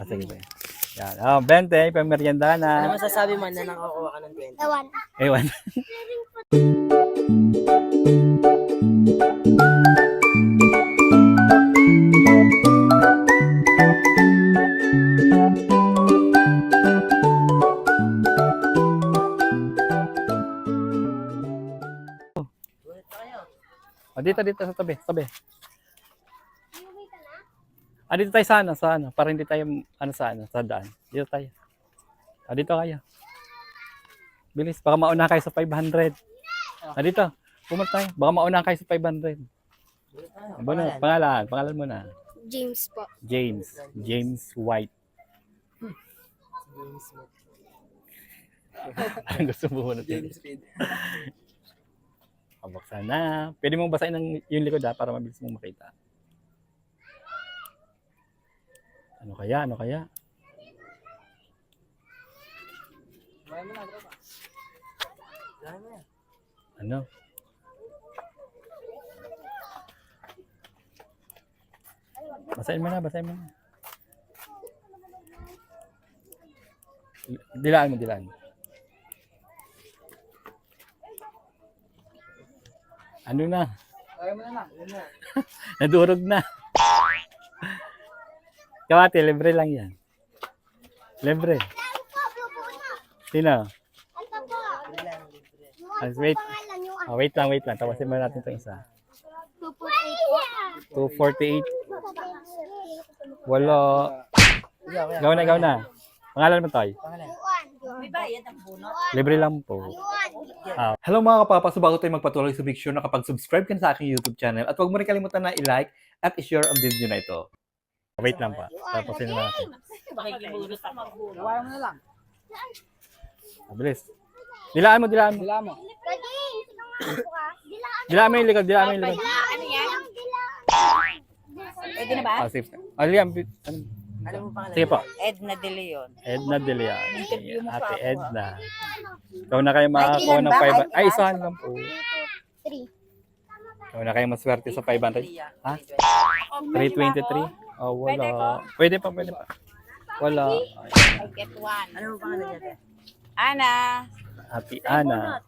Sige. Yan. 20, pamerienda na. Ano masasabi mo na nakakuha ka ng 20? Ewan. Dito sa tabi. Dito tayo sa ano, para hindi tayo sa daan. Dito tayo. Dito kayo. Bilis, baka mauna kayo sa 500. Dito, pumunta tayo. Baka mauna kayo sa 500. Pangalan mo na. James po. James White. Ang gusto mo na James Speed. Buksan na. Pwede mong basahin yung likod para mabilis mong makita. Ano kaya? Ano? Basahin mo na. Dilaan mo. Ano na? Nadurog na. Kawate, libre lang yan. Libre. Sino? Wait lang. Tawasin mo natin itong isa. 248. Wala. Gaw na. Pangalan mo tayo? Libre lang po. Hello mga kapapa, so bago tayo magpatuloy, so make sure na kapag subscribe ka na sa aking YouTube channel at huwag mo rin kalimutan na i-like at i-share ang video na ito. Wait lang pa. Tapos yun natin. Gawa mo na lang. Bilis. Dilaan mo. Dila mo. Dilaan mo yung likod. Pwede na ba? Safe. Liam. Ano mo pangalan? Sige po. Edna De Leon. Edna De Leon. Interview mo Ate pa ako, Edna. Ikaw na kayo makakuha ng 500. Ay, isahan lang po. 3. Ikaw na kayo maswerte sa 500. Ha? 323? Oh, wala. Pwede pa. Wala. I get one. Ano mo pangalan niya? Ana. Ate Ana.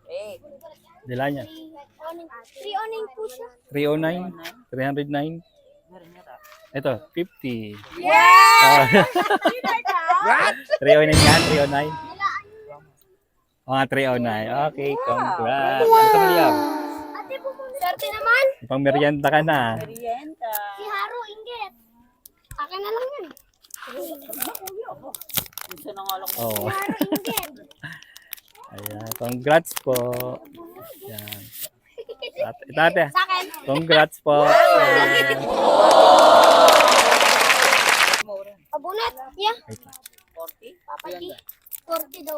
Wait. Dilaan niya. 309 po siya. 309? 309? Meron niya ta. Ito, 50. Yeah! What? 309 yan? 309? Mga 309. Okay, congrats. Ano sa Liam? Ate po po. Swerte naman. Pang merienda ka na. Merienda. Si Haro, inggit. Akin na lang yan. Gusto na nga lang. Oh. Si Haro, inggit. Ayan, congrats po. Yan. Ate, Sa akin. congrats po. Abunat. Yeah. Wait lang. 40? Papa G. 40 daw.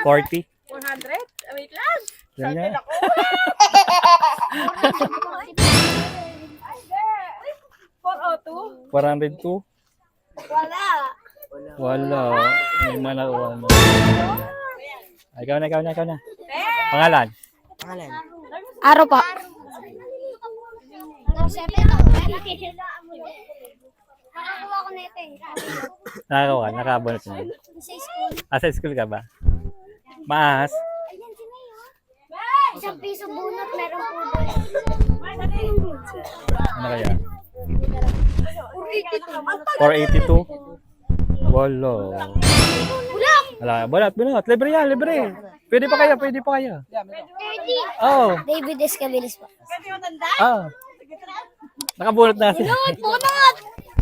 40? 400? Wait lang. Yan nga. 402? 402? Wala. Wala. May malawan. Ikaw na. Pangalan? Pangalan? Aro pa. Nakakuha ko na ito eh. Nakakawa, nakabunot na. Sa school. Sa school ka ba? Maas? Ayan si Mayo. Isang piso bunot, meron po doon. Ano kaya? 482? Wala. Bulak! Bunot. Libre yan, libre. Pwede pa kayo. 30. Oo. David Escabilis po. Oh. Nakabunot na siya. Bunot!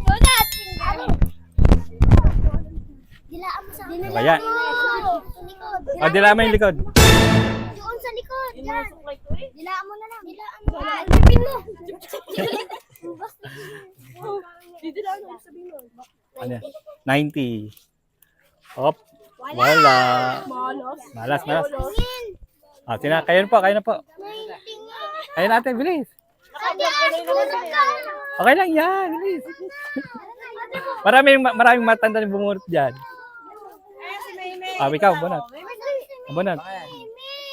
Bunot! Dilaan mo sa Ano kaya? Sa likod. Dilaan mo yung likod. Doon sa likod. Yan. Dilaan mo na lang. Dilaan mo. Alipin mo. Ano yan? 90. Hop. Wala. Malas. Kayo na po. Kayo natin, bilis. Okay lang yan, bilis. Maraming matanda na bumunot dyan. Ikaw, bunot. Bunot.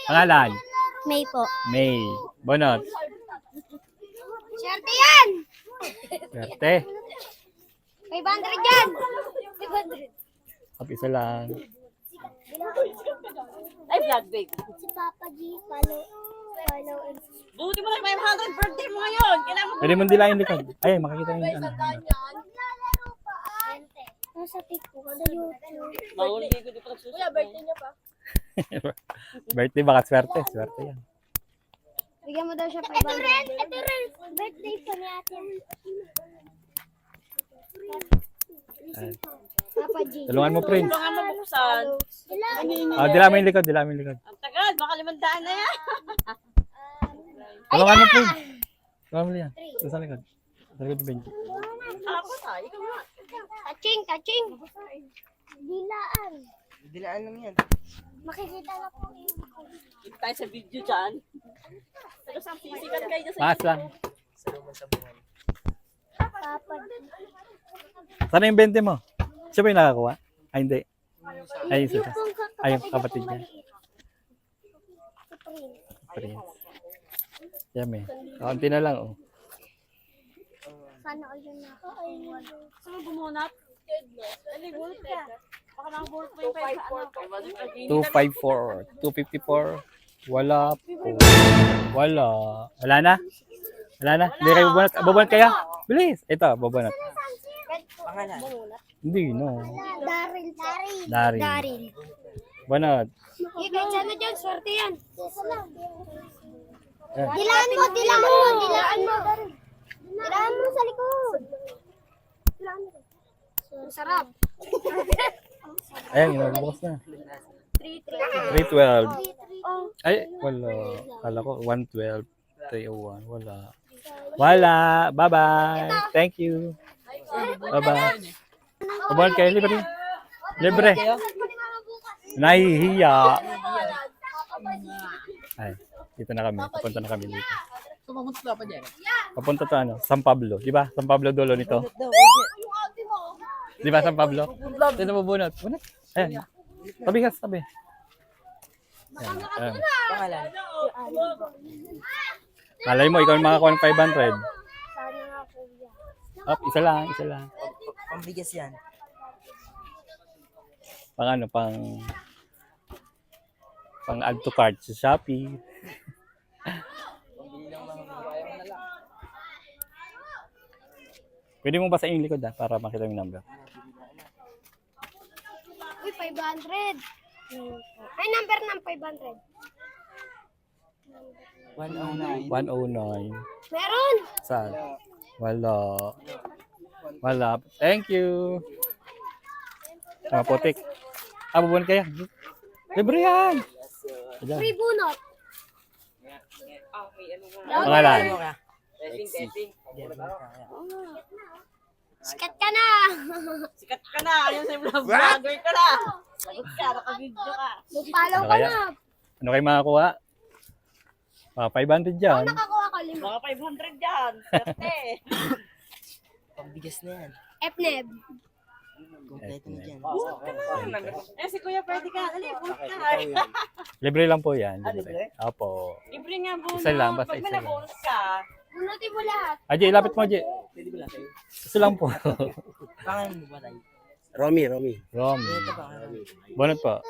Pangalan? May po. May. Bunot. Swerte yan! Swerte. 500 yan! 500. Up, isa lang. Ay, vlog, babe. Si Papa G, follow and Buti mo na 500 birthday mo ngayon. Kailangan mo. Pwede mo dilayin yung likod. Ay, makikita yung ano. naglalaro pa. Nasa TikTok, sa YouTube. Mahuli ko di pa nagsusunod. Kuya, birthday niya pa. Birthday, baka swerte. Swerte yan. Bigyan mo daw siya 500. Ito rin. Birthday pa ni ate. Ay. Papa G. Tulungan mo, Prince. Tulungan mo buksan. Ah, dilaan mo yung likod, dilaan mo yung likod. Ang tagal, baka 500 na yan. Tulungan mo, Prince. Tulungan mo yan. Doon sa likod. Sa likod ng bench. Ako tayo, ikaw nga. Kaching. Dilaan. Dilaan lang yan. Makikita na po yun. Kita tayo sa video dyan. Pero sa physical kayo dyan sa Paas lang. Papa G. Sana yung 20 mo? Siya ba yung nakakuha? Ay, hindi. Ay, yung isa. Ay, yung kapatid niya. Prince. Yan, may. Kaunti na lang, oh. Sana all yun na. Gusto mo bumunat? Dali, bulot ka. Baka nakabulot mo yung 254. 254. Wala po. Wala. Wala na? Wala na? Hindi kayo bubunot? Bubunot kayo? Bilis. Ito, bubunot. Pangalan. Hindi, no. Daryl. Bunot. Kahit sana dyan, swerte yan. Yan. Dilaan mo. Dilaan mo sa likod. Sarap. Ayan, ginagabukas na. 3-3. 312. Ay, wala. Kala ko 112. 301. Wala. Wala. Bye-bye. Thank you. Bye-bye. Bubunot kayo, libre. Libre. Nahihiya. Ay, dito na kami. Papunta na kami dito. Papunta to ano? San Pablo. Di ba? San Pablo dulo nito. Di ba San Pablo? Dito mo bunot. Bunot. Ayan. Tabi ka, tabi. Ayan. Ayan. Pangalan. Malay mo, ikaw yung makakuha ng 500. Sana nga po yan. Up, isa lang, isa lang. Pambigas yan. Pang ano, pang add to cart sa Shopee. Pwede mo basahin yung likod para makita yung number. Uy, 500. Ay, number ng 500. 109. 109. Meron. Saan? Wala. Wala. Thank you. Putik. Bubunot kaya. Libre yan. Ayan. Free bunot. Pangalan. Ano ka? Sikat ka na. Sikat ka na. Ayun sa vlogger ka na. Sagot ka, naka-video ka. Mag-follow Ano ka kaya? na. Ano kayo makakuha? 500 dyan. Nakakuha ka 5. Mga 500 dyan. Swerte. Pambigas na yan. FNEB. Kompleto na dyan. Eh, si Kuya pwede ka. Dali, bulot ka. Libre lang po yan. Libre. Opo. Libre nga bunot. Isa lang, basta Pag isa may lang. nabunot ka. Bunutin mo lahat. Ajay, ilapit mo, Ajay. Isa lang po. Pangalan mo ba tayo? Romy. Rom. Ito pangalan. Bonot po.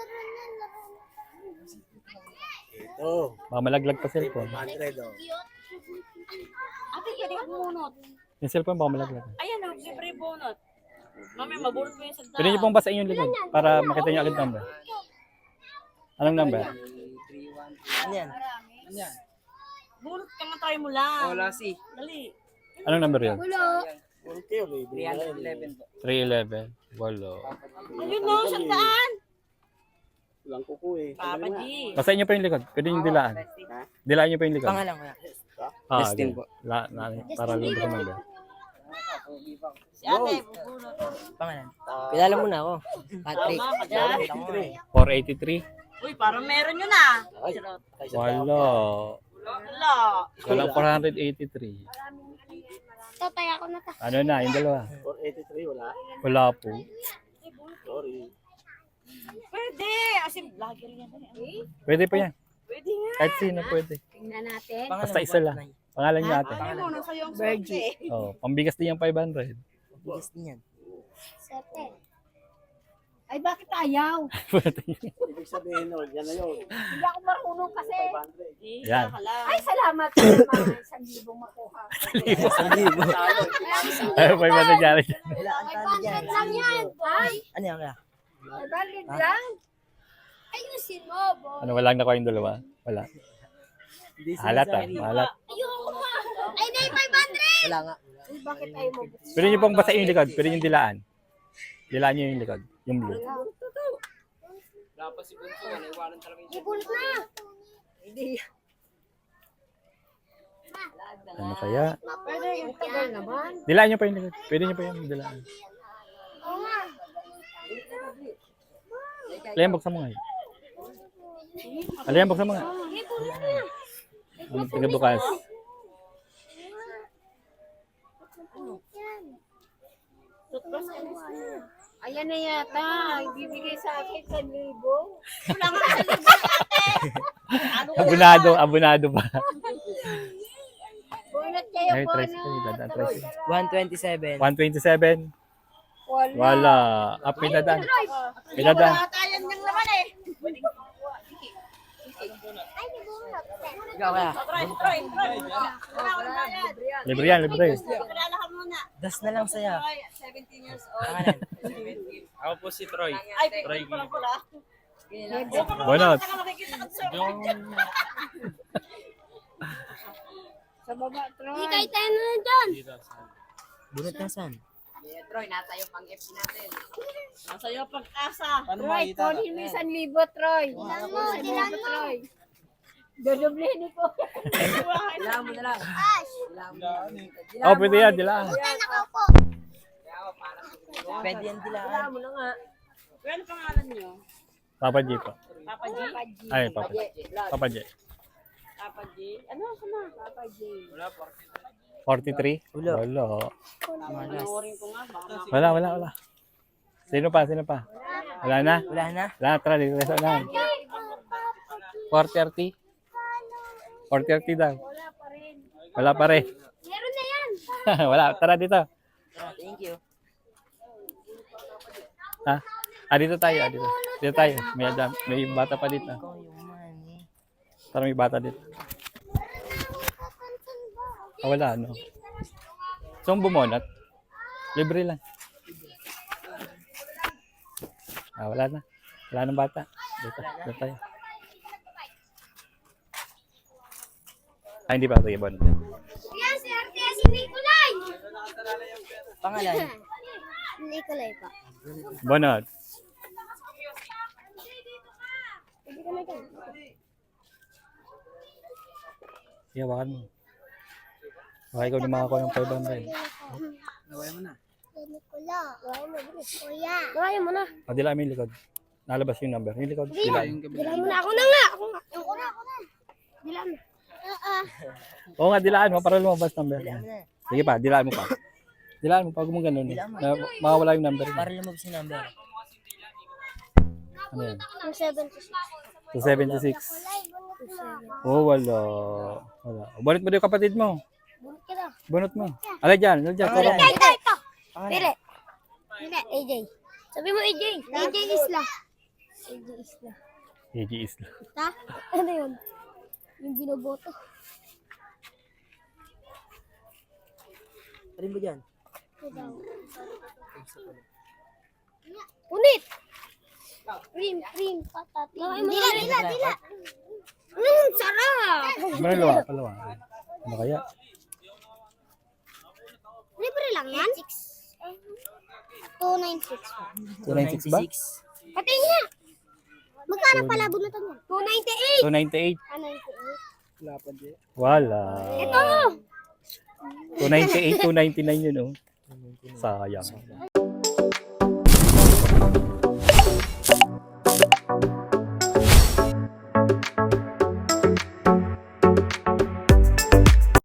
Ito, Baka malaglag pa cellphone. 100 oh. Ate, pwede ka bumunot. Yung cellphone baka malaglag. Ayan o, libre bunot. Mami, mabunot mo yung sandaan. Pwede niyo pong basahin yung likod para makita niyo agad number. Anong number? Ano yan? Bunot ka nga tayo mo lang. Wala si. Dali. Anong number yun? Wala. Kunti oh, baby. 311. 311. Walo. Ayun no, sandaan. Walang kuko eh. Papa G. Basahin niyo pa yung likod. Pwede yung dilaan. Dilaan niyo pa yung likod. Pangalan ko yan. Justin okay. Para lang sa number. Si ate, bubunot. Pangalan. Kilala mo na ako. Patrick. Tama ka dyan. Kilala mo eh. 483. Uy, parang meron yun ah. Charot. Wala. Wala. Walang 483. Ito, tayo ako na ta. Ano na, yung dalawa? 483, wala. Wala po. Sorry. Pwede. Kasi vlogger yan. Pwede pa yan. Pwede nga. Kahit sino pwede. Tingnan natin. Pangalan Basta mo isa ba, lang. Nay? Pangalan niyo ate. Ano mo, nasa yung swerte. Oh, pambigas din yung 500. Pambigas din yan. Sete. Ay, bakit ayaw? Ibig sabihin nun, yan na yun. Hindi ako marunong kasi. 500. Yan. Ay, salamat. Salamat. 1,000 makuha. Ay, 500 dyan. Wala ang tali dyan. 500 lang yan. Ay, Ano yan kaya? Valid lang. ayusin mo, bo. Ano, walang nakuha yung dalawa? Wala. Halat ah, halat. Ayoko nga. Ay, na 500. Wala nga. Ay, bakit ayaw mo? Pwede nyo pong basahin yung likod. Pwede nyo dilaan. Dilaan nyo yung likod. Yung blue. Ibulot na. Hindi. Ano kaya? Pwede yung tagal naman. Dilaan nyo pa yung likod. Pwede nyo pa yung dilaan. Oo nga. Alayang, buksan mo nga. Alayang, buksan mo nga. Ibulot na. Ano, taga bukas. Ayan na yata. Ibibigay sa akin 1,000. Abunado pa. Bunot kayo Ay, po. 30. 127. 127. Wala. Wala. Pinadaan. Pinadaan. Tayan niyang naman eh. Ay, ibulot. Ikaw kaya? Libre yan, libre. Kilala ka muna. Das na lang saya. 17 years old. Pangalan? Ako po si Troy. Ay, Troy pala. Bonot. Sa baba, Troy. Hindi kahit tayo na dyan. Bunot na saan? Troy, nasa iyo pang FC natin. Nasa iyo pag-asa. Paano Troy, makita? kunin mo 1,000, Troy. Dilan mo, dilan mo. Troy. Dodoblehin ko. Kailangan mo na lang. Ash. Oh, pwede yan, dilaan. Buta na po. Pwede yan dilaan. Kailangan mo na nga. Ano pangalan niyo? Papa G po. Papa G? Ay, Papa G. Papa G. Papa G? Ano ka na? Papa G. 43? Wala. Wala. Panoorin ko nga. Baka Wala. Sino pa? Wala na? Wala na? Wala na, tara, dito sa unahan. 430? 430 daw. Wala pa rin. Meron na yan. Wala, tara dito. Thank you. Ha? Dito tayo, dito. Dito tayo. May bata pa dito. Ikaw yung money. Tara, may bata dito. Wala, ano. So, bumonat. Libre lang. Wala na. Wala nang bata. Dito tayo. Hindi pa. Sige, bonat. Yan, si Arte, si Nicolay. Pangalan? Nicolay pa. Bonat. Hindi ka na dyan. Sige, wakan mo. Baka ikaw na makakuha ng 500. Nawala mo na. Nicola. Kuya. Kaya mo na. Dilaan mo yung likod. Nalabas yung number. Yung likod. Dilaan. Dilaan mo na. Ako na nga. Ako na. Dilaan mo. Oo nga, dilaan mo para lumabas number. Dilaan mo na. Sige pa, dilaan mo pa. Dilaan mo pa, kung ganun. Makawala yung number. Para lumabas yung number. Ano yan? Yung 76. 276. Oh, wala. Bunot mo din yung kapatid mo. Bunot ka na. Bunot mo. Alay dyan. Pangalan? Ito. Pangalan? Pili. Hindi, AJ. Sabi mo AJ. AJ Isla. AJ Isla. AG Isla. Ha? Ano yun? Yung binoboto. Rin mo dyan. Unit! Cream, patati. Dila. Sarap! Malawa. Ano kaya? Libre lang yan? 296. 296 ba? Pati nga! Magkano pala bunutan yan? 298! 298. Ah, 98. Wala. Ito! 298, 299 yun oh. Sayang.